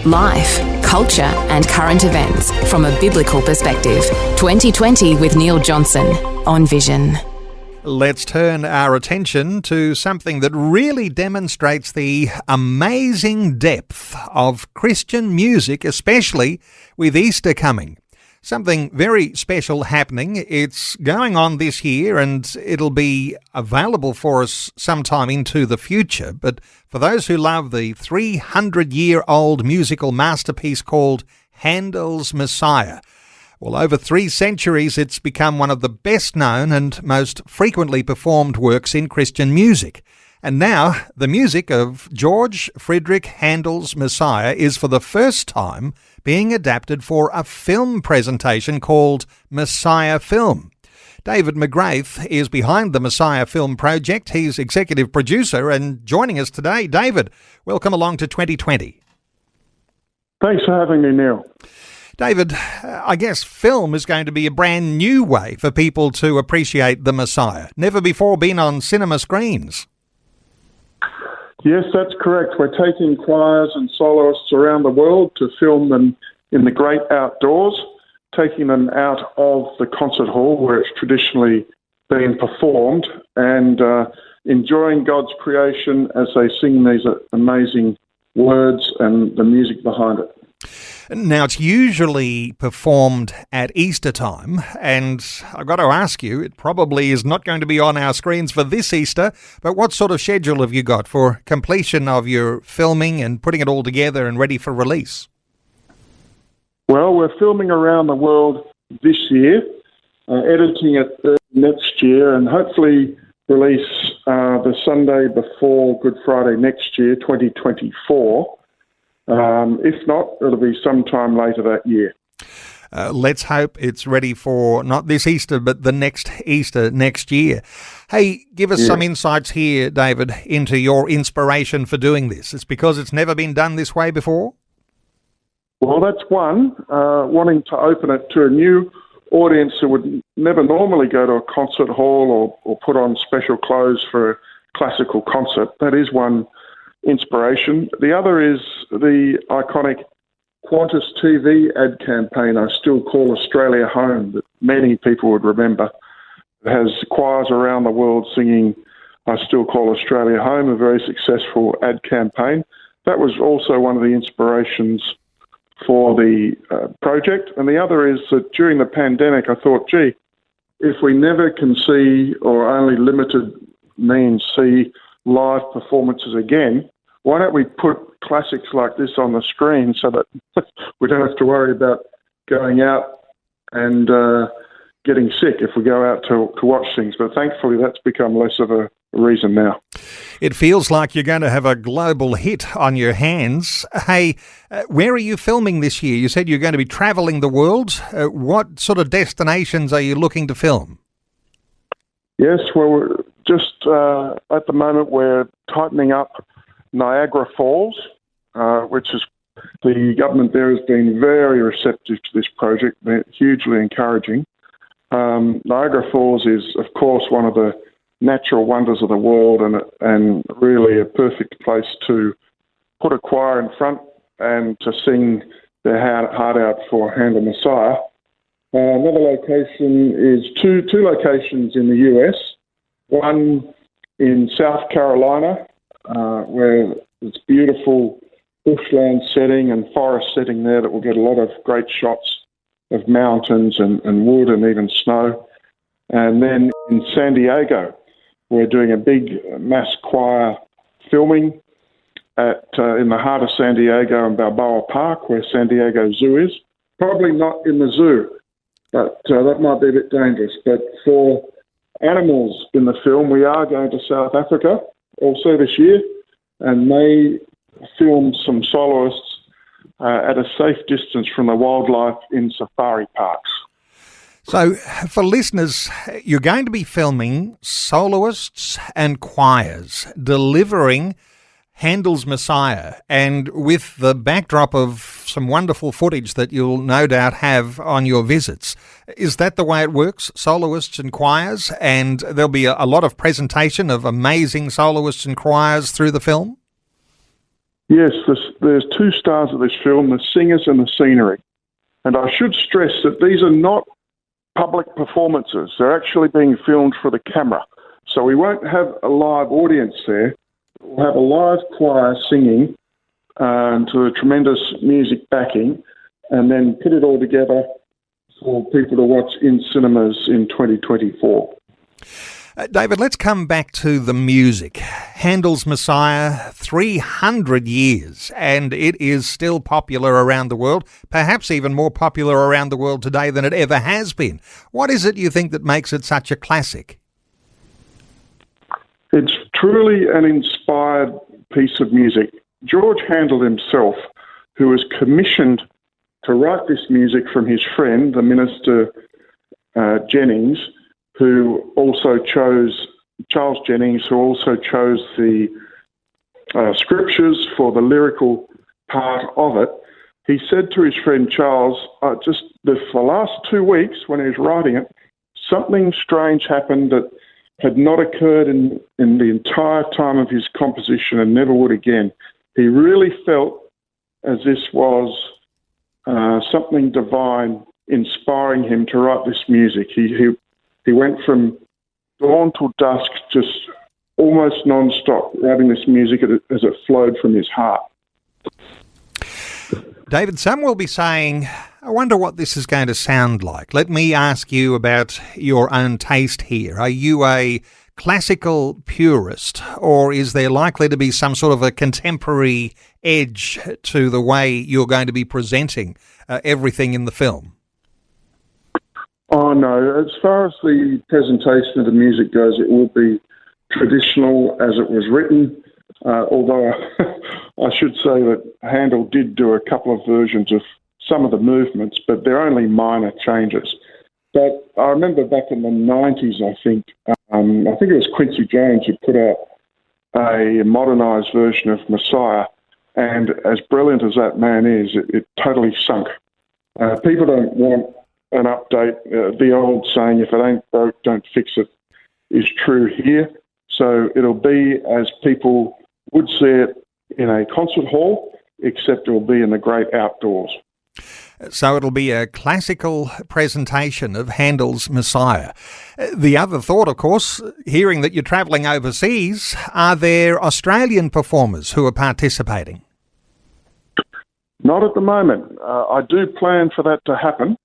Life, culture and current events from a biblical perspective. 2020 with Neil Johnson on Vision. Let's turn our attention to something that really demonstrates the amazing depth of Christian music, especially with Easter coming. Something very special happening. It's going on this year and it'll be available for us sometime into the future. But for those who love the 300-year-old musical masterpiece called Handel's Messiah, well, over 3 centuries, it's become one of the best known and most frequently performed works in Christian music. And now, the music of George Friedrich Handel's Messiah is for the first time being adapted for a film presentation called Messiah Film. David Maegraith is behind the Messiah Film project. He's executive producer and joining us today. David, welcome along to 2020. Thanks for having me, Neil. David, I guess film is going to be a brand new way for people to appreciate the Messiah. Never before been on cinema screens. Yes, that's correct. We're taking choirs and soloists around the world to film them in the great outdoors, taking them out of the concert hall where it's traditionally been performed, and enjoying God's creation as they sing these amazing words and the music behind it. Now, it's usually performed at Easter time, and I've got to ask you, it probably is not going to be on our screens for this Easter, but what sort of schedule have you got for completion of your filming and putting it all together and ready for release? Well, we're filming around the world this year, editing it next year, and hopefully release the Sunday before Good Friday next year, 2024. If not, it'll be sometime later that year. Let's hope it's ready for not this Easter, but the next Easter next year. Hey, give us some insights here, David, into your inspiration for doing this. It's because it's never been done this way before? Well, that's one. Wanting to open it to a new audience who would never normally go to a concert hall or put on special clothes for a classical concert. That is one inspiration. The other is the iconic Qantas TV ad campaign, I Still Call Australia Home, that many people would remember. It has choirs around the world singing I Still Call Australia Home, a very successful ad campaign. That was also one of the inspirations for the project. And the other is that during the pandemic, I thought, if we never can see, or only limited means see, live performances again, why don't we put classics like this on the screen so that we don't have to worry about going out and getting sick if we go out to watch things. But thankfully, that's become less of a reason now. It feels like you're going to have a global hit on your hands. Hey, where are you filming this year? You said you're going to be travelling the world. What sort of destinations are you looking to film? Yes, well, we're just at the moment we're tightening up Niagara Falls, which is the government there has been very receptive to this project, hugely encouraging. Niagara Falls is, of course, one of the natural wonders of the world and really a perfect place to put a choir in front and to sing their heart out for Handel Messiah. Another location is two locations in the US, one in South Carolina, where it's beautiful bushland setting and forest setting there that will get a lot of great shots of mountains and wood and even snow. And then in San Diego, we're doing a big mass choir filming in the heart of San Diego in Balboa Park, where San Diego Zoo is. Probably not in the zoo, but that might be a bit dangerous. But for animals in the film, we are going to South Africa also this year, and may film some soloists at a safe distance from the wildlife in safari parks. So for listeners, you're going to be filming soloists and choirs delivering Handel's Messiah, and with the backdrop of some wonderful footage that you'll no doubt have on your visits. Is that the way it works, soloists and choirs? And there'll be a lot of presentation of amazing soloists and choirs through the film? Yes, there's two stars of this film, the singers and the scenery. And I should stress that these are not public performances. They're actually being filmed for the camera. So we won't have a live audience there. We'll have a live choir singing to the tremendous music backing, and then put it all together for people to watch in cinemas in 2024. David, let's come back to the music. Handel's Messiah, 300 years, and it is still popular around the world, perhaps even more popular around the world today than it ever has been. What is it you think that makes it such a classic? It's truly an inspired piece of music. George Handel himself, who was commissioned to write this music from his friend, the minister Jennings, who also chose, Charles Jennings, who also chose the scriptures for the lyrical part of it. He said to his friend Charles, just the last 2 weeks when he was writing it, something strange happened that had not occurred in the entire time of his composition and never would again. He really felt as this was something divine inspiring him to write this music. He went from dawn till dusk, just almost non-stop, writing this music as it flowed from his heart. David, some will be saying, I wonder what this is going to sound like. Let me ask you about your own taste here. Are you a classical purist, or is there likely to be some sort of a contemporary edge to the way you're going to be presenting everything in the film? Oh, no. As far as the presentation of the music goes, it will be traditional as it was written, although I should say that Handel did do a couple of versions of some of the movements, but they're only minor changes. But I remember back in the 90s, I think it was Quincy Jones who put out a modernised version of Messiah, and as brilliant as that man is, it totally sunk. People don't want an update. The old saying, if it ain't broke, don't fix it, is true here. So it'll be as people would see it in a concert hall, except it'll be in the great outdoors. So it'll be a classical presentation of Handel's Messiah. The other thought, of course, hearing that you're travelling overseas, are there Australian performers who are participating? Not at the moment. I do plan for that to happen,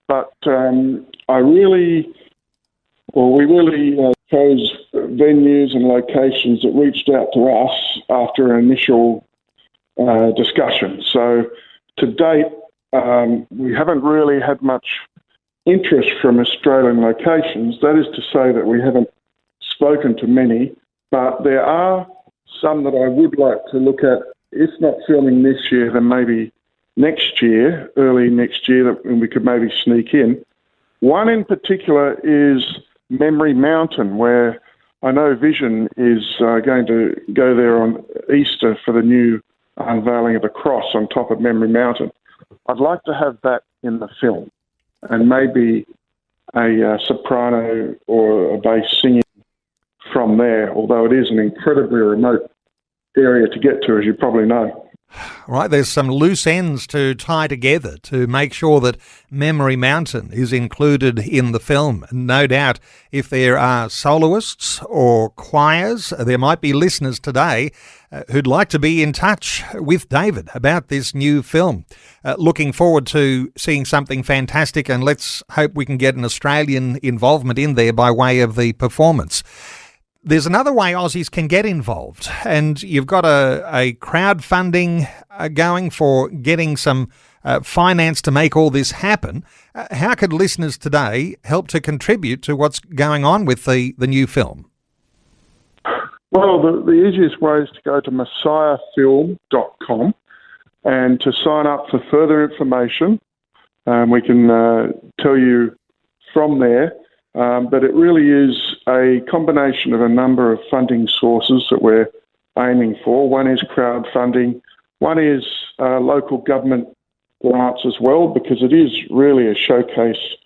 but we really chose venues and locations that reached out to us after an initial discussion. So to date, we haven't really had much interest from Australian locations. That is to say that we haven't spoken to many, but there are some that I would like to look at, if not filming this year, then maybe next year, early next year, that we could maybe sneak in. One in particular is Memory Mountain, where I know Vision is going to go there on Easter for the new unveiling of the cross on top of Memory Mountain. I'd like to have that in the film, and maybe a soprano or a bass singing from there, although it is an incredibly remote area to get to, as you probably know. Right, there's some loose ends to tie together to make sure that Memory Mountain is included in the film. No doubt if there are soloists or choirs, there might be listeners today who'd like to be in touch with David about this new film. Looking forward to seeing something fantastic, and let's hope we can get an Australian involvement in there by way of the performance. There's another way Aussies can get involved, and you've got a crowdfunding going for getting some finance to make all this happen. How could listeners today help to contribute to what's going on with the new film? Well, the easiest way is to go to messiahfilm.com and to sign up for further information. We can tell you from there. But it really is a combination of a number of funding sources that we're aiming for. One is crowdfunding. One is local government grants as well, because it is really a showcase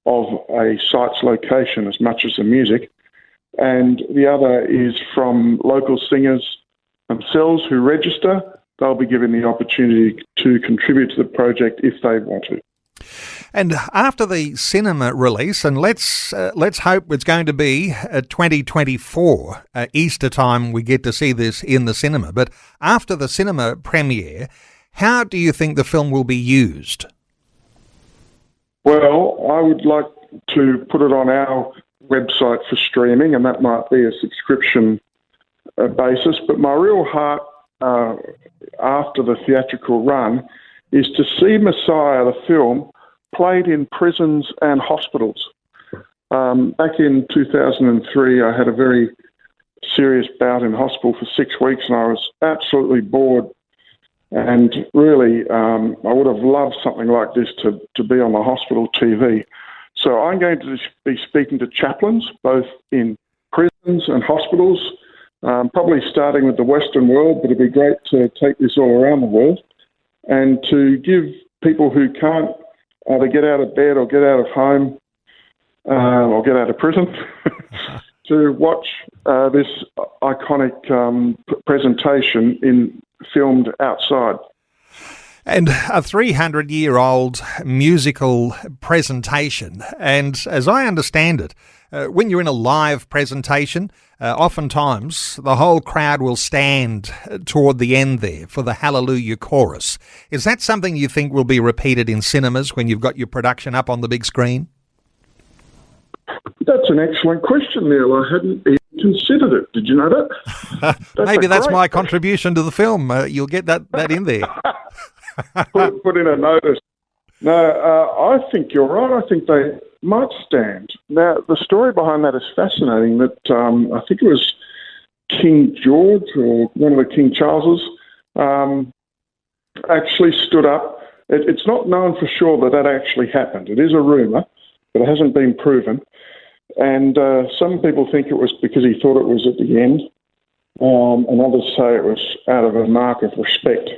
of a site's location as much as the music. And the other is from local singers themselves who register, they'll be given the opportunity to contribute to the project if they want to. And after the cinema release, and let's hope it's going to be 2024, Easter time, we get to see this in the cinema. But after the cinema premiere, how do you think the film will be used? Well, I would like to put it on our website for streaming, and that might be a subscription basis. But my real heart after the theatrical run is to see Messiah, the film, played in prisons and hospitals. Back in 2003, I had a very serious bout in hospital for 6 weeks, and I was absolutely bored. And really, I would have loved something like this to be on the hospital TV. So I'm going to be speaking to chaplains, both in prisons and hospitals, probably starting with the Western world, but it'd be great to take this all around the world and to give people who can't either get out of bed or get out of home or get out of prison to watch this iconic presentation filmed outside. And a 300-year-old musical presentation. And as I understand it, when you're in a live presentation, oftentimes the whole crowd will stand toward the end there for the Hallelujah chorus. Is that something you think will be repeated in cinemas when you've got your production up on the big screen? That's an excellent question, Neil. I hadn't even considered it. Did you know that? Maybe that's my contribution to the film. You'll get that in there. put in a notice. No, I think you're right. I think they might stand. Now, the story behind that is fascinating, that I think it was King George or one of the King Charleses actually stood up. It's not known for sure that actually happened. It is a rumour, but it hasn't been proven. And some people think it was because he thought it was at the end, and others say it was out of a mark of respect.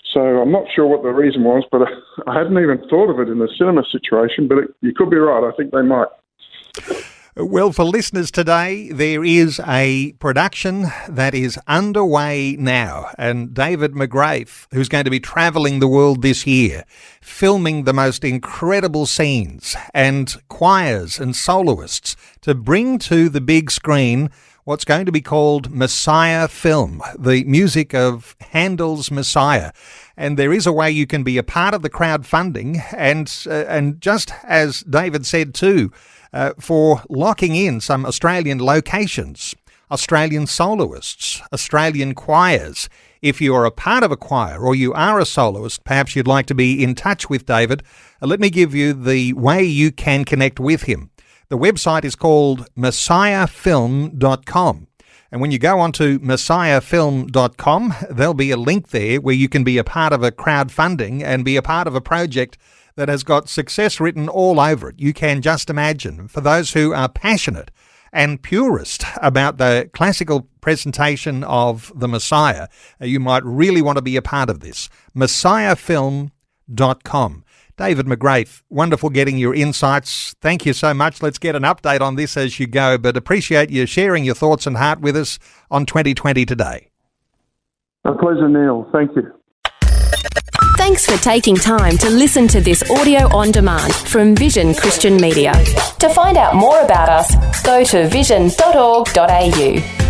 So I'm not sure what the reason was, but I hadn't even thought of it in the cinema situation, but you could be right. I think they might. Well, for listeners today, there is a production that is underway now, and David Maegraith, who's going to be travelling the world this year, filming the most incredible scenes and choirs and soloists to bring to the big screen what's going to be called Messiah Film, the music of Handel's Messiah. And there is a way you can be a part of the crowdfunding, and just as David said too, for locking in some Australian locations, Australian soloists, Australian choirs. If you are a part of a choir or you are a soloist, perhaps you'd like to be in touch with David, let me give you the way you can connect with him. The website is called messiahfilm.com. And when you go onto messiahfilm.com, there'll be a link there where you can be a part of a crowdfunding and be a part of a project that has got success written all over it. You can just imagine. For those who are passionate and purist about the classical presentation of the Messiah, you might really want to be a part of this. messiahfilm.com. David Maegraith, wonderful getting your insights. Thank you so much. Let's get an update on this as you go, but appreciate you sharing your thoughts and heart with us on 2020 today. A pleasure, Neil. Thank you. Thanks for taking time to listen to this audio on demand from Vision Christian Media. To find out more about us, go to vision.org.au.